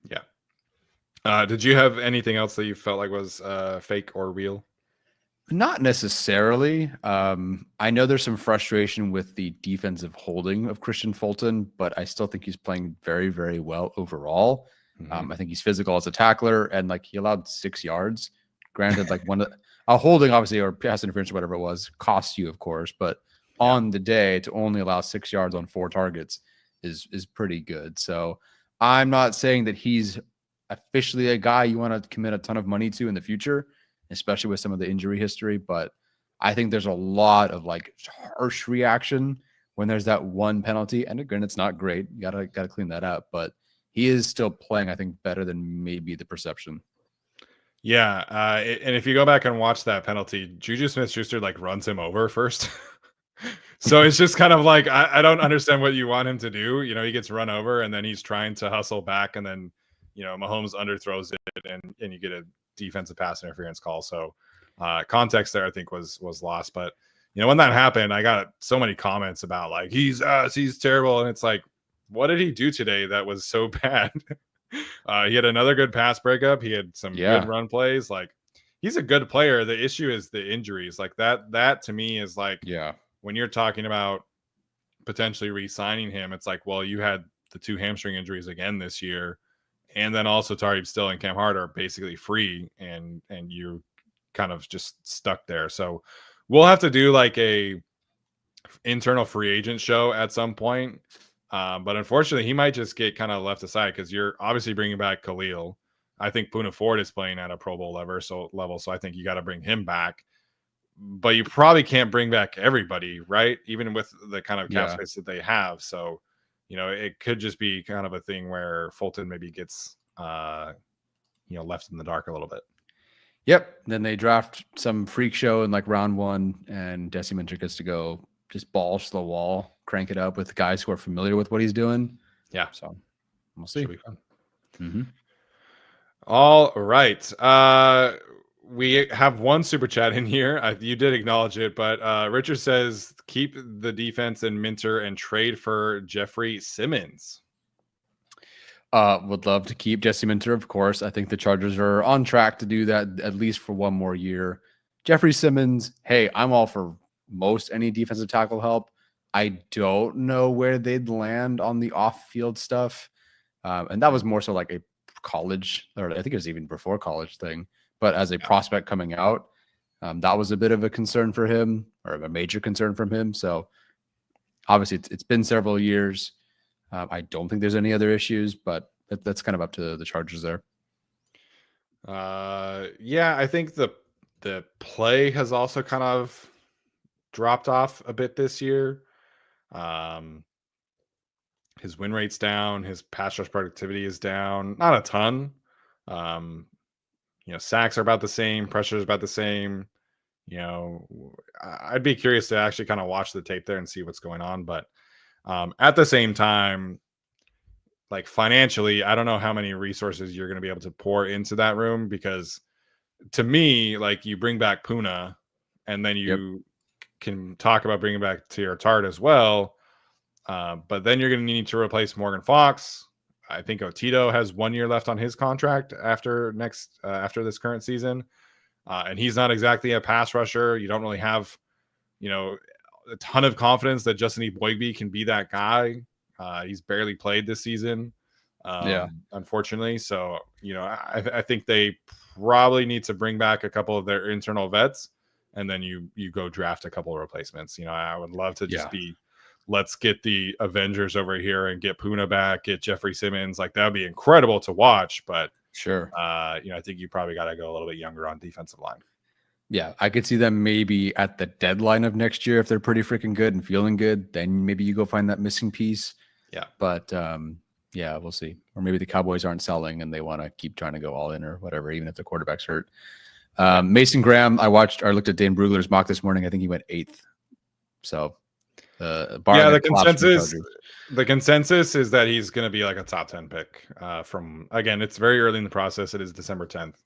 Yeah. Did you have anything else that you felt like was fake or real? Not necessarily. I know there's some frustration with the defensive holding of Kristian Fulton, but I still think he's playing very, very well overall. I think he's physical as a tackler, and like he allowed 6 yards. Granted, like a holding, obviously, or pass interference or whatever it was, costs you, of course, but on the day to only allow 6 yards on 4 targets is pretty good. So I'm not saying that he's officially a guy you want to commit a ton of money to in the future, especially with some of the injury history. But I think there's a lot of like harsh reaction when there's that one penalty. And again, it's not great. You gotta clean that up. But he is still playing, I think, better than maybe the perception. Yeah. And if you go back and watch that penalty, Juju Smith-Schuster like runs him over first. So it's just kind of like, I don't understand what you want him to do. He gets run over and then he's trying to hustle back, and then, Mahomes underthrows it and you get a defensive pass interference call. So context there, I think, was lost. But when that happened, I got so many comments about like he's terrible, and it's like, what did he do today that was so bad? He had another good pass breakup. He had some good run plays. Like, he's a good player. The issue is the injuries. Like that to me is like, when you're talking about potentially re-signing him, it's like, well, you had the 2 hamstring injuries again this year. And then also Tariq Still and Cam Hart are basically free, and you're kind of just stuck there. So we'll have to do like a internal free agent show at some point. But unfortunately, he might just get kind of left aside because you're obviously bringing back Khalil. I think Poona Ford is playing at a Pro Bowl level, so I think you got to bring him back. But you probably can't bring back everybody, right? Even with the kind of cap space that they have. So it could just be kind of a thing where Fulton maybe gets, left in the dark a little bit. Yep. Then they draft some freak show in like round 1, and Desi Minter gets to go just balls to the wall, crank it up with guys who are familiar with what he's doing. Yeah. So we'll see. Should be fun. All right. We have one super chat in here. You did acknowledge it, but Richard says keep the defense in Minter and trade for Jeffrey Simmons. Would love to keep Jesse Minter, of course. I think the Chargers are on track to do that at least for 1 more year. Jeffrey Simmons, hey, I'm all for most any defensive tackle help. I don't know where they'd land on the off-field stuff. And that was more so like a college, or I think it was even before college thing. But as a prospect coming out, that was a bit of a concern for him, or a major concern from him. So obviously it's been several years. I don't think there's any other issues, but that's kind of up to the Chargers there. I think the play has also kind of dropped off a bit this year. His win rate's down. His pass rush productivity is down. Not a ton. Sacks are about the same. Pressure is about the same. I'd be curious to actually kind of watch the tape there and see what's going on. But at the same time, like financially, I don't know how many resources you're going to be able to pour into that room, because to me, like, you bring back Puna and then you can talk about bringing back Tier Tart as well. But then you're going to need to replace Morgan Fox. I think Otito has 1 year left on his contract after this current season. And he's not exactly a pass rusher. You don't really have, a ton of confidence that Justin Eboigbe can be that guy. He's barely played this season, unfortunately. So, I think they probably need to bring back a couple of their internal vets, and then you go draft a couple of replacements. I would love to just let's get the Avengers over here and get Puna back, get Jeffrey Simmons. Like, that would be incredible to watch. But sure, I think you probably got to go a little bit younger on defensive line. Yeah, I could see them maybe at the deadline of next year, if they're pretty freaking good and feeling good, then maybe you go find that missing piece. Yeah. But we'll see. Or maybe the Cowboys aren't selling and they want to keep trying to go all in or whatever, even if the quarterback's hurt. Mason Graham, I looked at Dane Brugler's mock this morning. I think he went 8th. So the consensus is that he's going to be like a top 10 pick. Again, it's very early in the process. It is December 10th.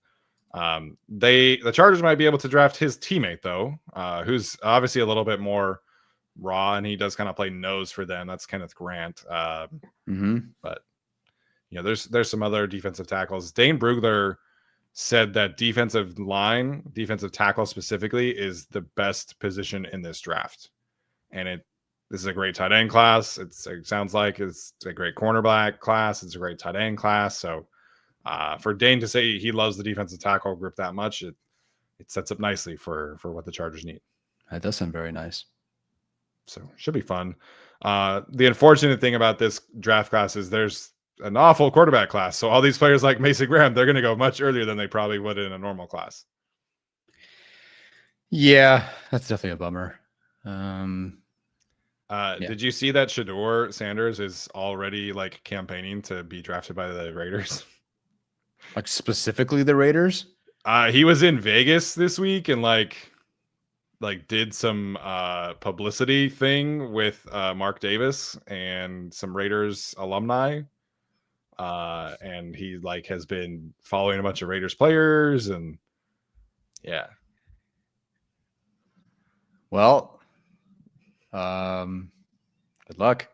The Chargers might be able to draft his teammate though, who's obviously a little bit more raw, and he does kind of play nose for them. That's Kenneth Grant. But there's some other defensive tackles. Dane Brugler said that defensive tackle specifically, is the best position in this draft, and this is a great tight end class. It sounds like it's a great cornerback class. It's a great tight end class. So for Dane to say he loves the defensive tackle group that much, it sets up nicely for what the Chargers need. That does sound very nice. So should be fun. The unfortunate thing about this draft class is there's an awful quarterback class. So all these players like Mason Graham, they're going to go much earlier than they probably would in a normal class. Yeah, that's definitely a bummer. Did you see that Shedeur Sanders is already like campaigning to be drafted by the Raiders? Like specifically the Raiders? He was in Vegas this week and like did some publicity thing with Mark Davis and some Raiders alumni. And he like has been following a bunch of Raiders players, and yeah. Well, good luck.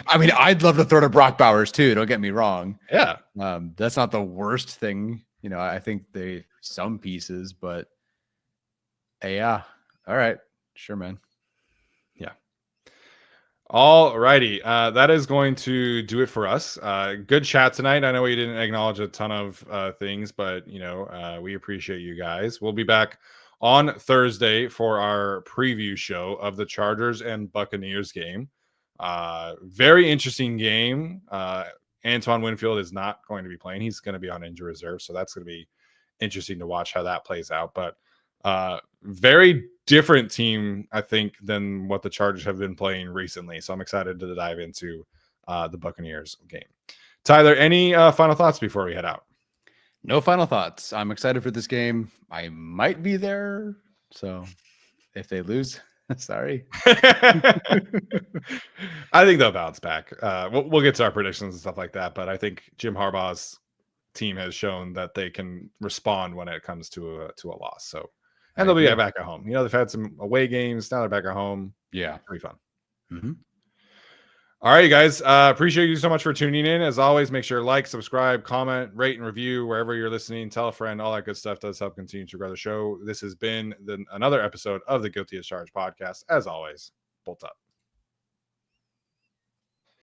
I mean, I'd love to throw to Brock Bowers too. Don't get me wrong. Yeah. That's not the worst thing. I think some pieces, but yeah. All right. Sure, man. Yeah. All righty. That is going to do it for us. Good chat tonight. I know we didn't acknowledge a ton of things, but we appreciate you guys. We'll be back on Thursday for our preview show of the Chargers and Buccaneers game. Very interesting game. Antoine Winfield is not going to be playing. He's going to be on injury reserve. So that's going to be interesting to watch how that plays out. But very different team, I think, than what the Chargers have been playing recently. So I'm excited to dive into the Buccaneers game. Tyler, any final thoughts before we head out? No final thoughts. I'm excited for this game. I might be there. So if they lose, sorry. I think they'll bounce back. We'll get to our predictions and stuff like that. But I think Jim Harbaugh's team has shown that they can respond when it comes to a loss. So, and they'll be back at home. They've had some away games. Now they're back at home. Yeah. Pretty fun. Mm-hmm. All right, you guys. Appreciate you so much for tuning in. As always, make sure to like, subscribe, comment, rate, and review wherever you're listening. Tell a friend. All that good stuff does help continue to grow the show. This has been another episode of the Guilty as Charged podcast. As always, bolt up.